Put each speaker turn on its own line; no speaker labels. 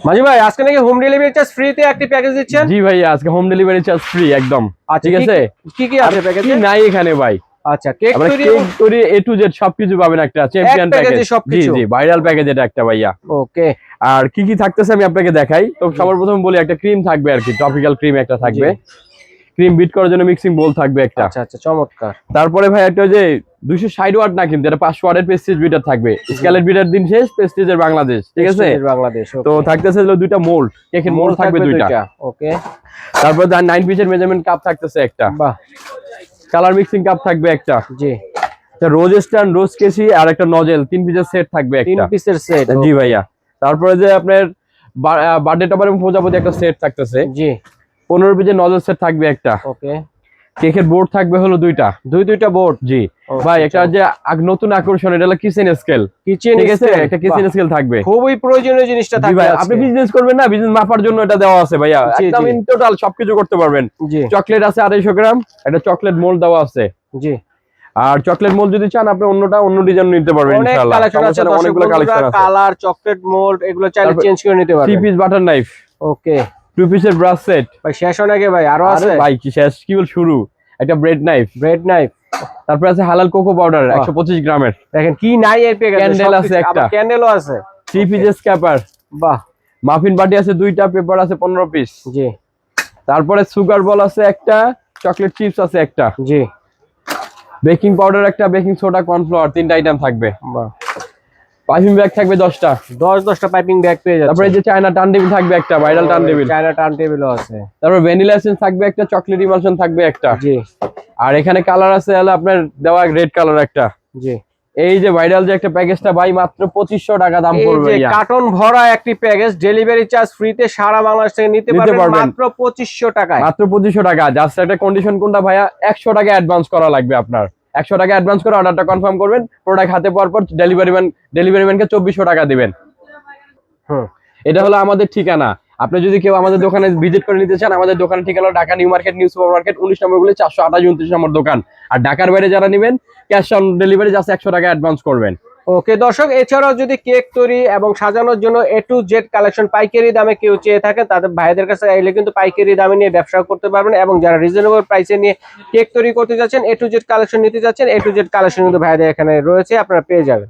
মাঝি ভাই আজকে নাকি হোম ডেলিভারি চার্জ ফ্রিতে একটি প্যাকেজ দিচ্ছেন?
জি ভাই, আজকে হোম ডেলিভারি চার্জ ফ্রি একদম।
আচ্ছা,
ঠিক আছে।
কি কি আছে প্যাকেজে?
কি নাই এখানে ভাই?
আচ্ছা, কেক
তৈরি A to Z সবকিছু পাবেন একটা চ্যাম্পিয়ন প্যাকেজ। জি জি, ভাইরাল প্যাকেজ এটা একটা ভাইয়া।
ওকে।
আর কি কি থাকতেছে আমি আপনাকে দেখাই। তো সবার প্রথমে বলি, একটা ক্রিম থাকবে আর কি, টপিক্যাল ক্রিম একটা থাকবে। ক্রিম বিট করার জন্য মিক্সিং বোল থাকবে একটা।
আচ্ছা আচ্ছা, চমৎকার।
তারপরে ভাই একটা যে 260 ওয়াট না, কিন্তু এটা 500 ওয়াটের প্রেস্টিজ বিটার থাকবে। স্কেলেট বিটার দিন শেষ, প্রেস্টিজের বাংলাদেশ। ঠিক আছে,
বাংলাদেশ।
তো থাকতেছে হলো দুইটা মোল্ড, কেকের মোল্ড থাকবে দুইটা।
ওকে।
তারপর 9 পিসের মেজারমেন্ট কাপ থাকতেছে একটা।
বাহ।
কালার মিক্সিং কাপ থাকবে একটা।
জি।
রোজ স্ট্যান্ড, রোজ কেসি আর একটা নজেল, 3 পিসের সেট থাকবে একটা।
3 পিসের সেট।
জি ভাইয়া। তারপরে যে আপনার বার্থডে টপার এবং প্রজাপতি একটা সেট থাকতেছে।
জি।
15 পিসের নজেল সেট থাকবে একটা।
ওকে।
কেকের বোর্ড থাকবে হলো দুইটা বোর্ড। জি ভাই, একটা যে নতুন আকর্ষণ, এটা হলো কিচেন স্কেল। ঠিক আছে, একটা কিচেন স্কেল থাকবে,
খুবই প্রয়োজনীয় জিনিসটা থাকবে।
ভাই আপনি বিজনেস করবেন না, বিজনেস মাপার জন্য এটা দেওয়া আছে ভাইয়া। একদম ইন টোটাল সবকিছু করতে পারবেন। চকলেট আছে 250 গ্রাম, একটা চকলেট মোল্ড দেওয়া আছে। জি। আর চকলেট মোল্ড যদি চান আপনি অন্য ডিজাইন নিতে পারবেন ইনশাআল্লাহ। অনেকগুলো কালেকশন আছে,
কালার, চকলেট মোল্ড এগুলো চাইলে চেঞ্জ করে নিতে পারবেন।
3 পিস বাটার নাইফ।
ওকে।
2 পিসের ব্রাশ সেট।
ভাই শেষ হয় নাকি ভাই? আরো আছে
ভাই, কি শেষ, কি বল শুরু। একটা ব্রেড নাইফ। তারপর আছে হালাল কোকো পাউডার 125 গ্রামের।
দেখেন কি নাই এর প্যাকেজে।
ক্যান্ডেল আছে একটা,
ক্যান্ডেলও আছে।
3 পিসের স্ক্যাপার।
বাহ।
মাফিন বাটি আছে 2টা, পেপার আছে 15 পিস।
জি।
তারপরে সুগার বল আছে একটা, চকলেট চিপস আছে একটা।
জি।
বেকিং পাউডার একটা, বেকিং সোডা, কর্নফ্লাওয়ার, 3টা আইটেম থাকবে।
বাহ।
পাইপিং ব্যাগ থাকবে 10টা।
10টা পাইপিং ব্যাগ পেয়ে যাচ্ছে।
তারপরে এই যে চায়না টার্ন টেবিল থাকবে একটা, viral turn table.
China turn টেবিলও আছে।
তারপর ভ্যানিলা এসেন্স থাকবে একটা, চকলেট ইমালশন থাকবে একটা।
জি।
আর এখানে কালার আছে হলো আপনার দেওয়া রেড কালার একটা।
জি।
এই যে ভাইরাল যে একটা প্যাকেজটা ভাই, মাত্র 2500 টাকা দাম পড়বে।
এই যে কার্টন ভরা একটি প্যাকেজ, ডেলিভারি চার্জ ফ্রিতে সারা বাংলাদেশ থেকে নিতে পারবেন মাত্র 2500 টাকায়।
মাত্র 2500 টাকা। জাস্ট একটা কন্ডিশন কোনটা ভাইয়া, 100 টাকা অ্যাডভান্স করা লাগবে আপনার। 100 টাকা অ্যাডভান্স করে অর্ডারটা কনফার্ম করবেন। প্রোডাক্ট হাতে পাওয়ার পর ডেলিভারি ম্যানকে 2400 টাকা দিবেন। এটা হলো আমাদের ঠিকানা। আপনি যদি কেউ আমাদের দোকানে ভিজিট করে নিতে চান, আমাদের দোকানের ঠিকানা Dhaka new market, new super market, 19 নম্বর গুলি 428 29 নম্বর দোকান। আর ঢাকার বাইরে যারা নেবেন, ক্যাশ অন ডেলিভারি জাস্ট 100 টাকা অ্যাডভান্স করবেন।
ওকে দর্শক, এছাড়াও যদি কেক তৈরি এবং সাজানোর জন্য A to Z কালেকশন পাইকারি দামে কেউ চেয়ে থাকে, তাদের ভাইদের কাছে এলে কিন্তু পাইকারি দামে নিয়ে ব্যবসা করতে পারবেন। এবং যারা রিজনেবল প্রাইসে নিয়ে কেক তৈরি করতে যাচ্ছেন, A to Z কালেকশন নিতে যাচ্ছেন, A to Z কালেকশন কিন্তু ভাইদের এখানে রয়েছে, আপনারা পেয়ে যাবেন।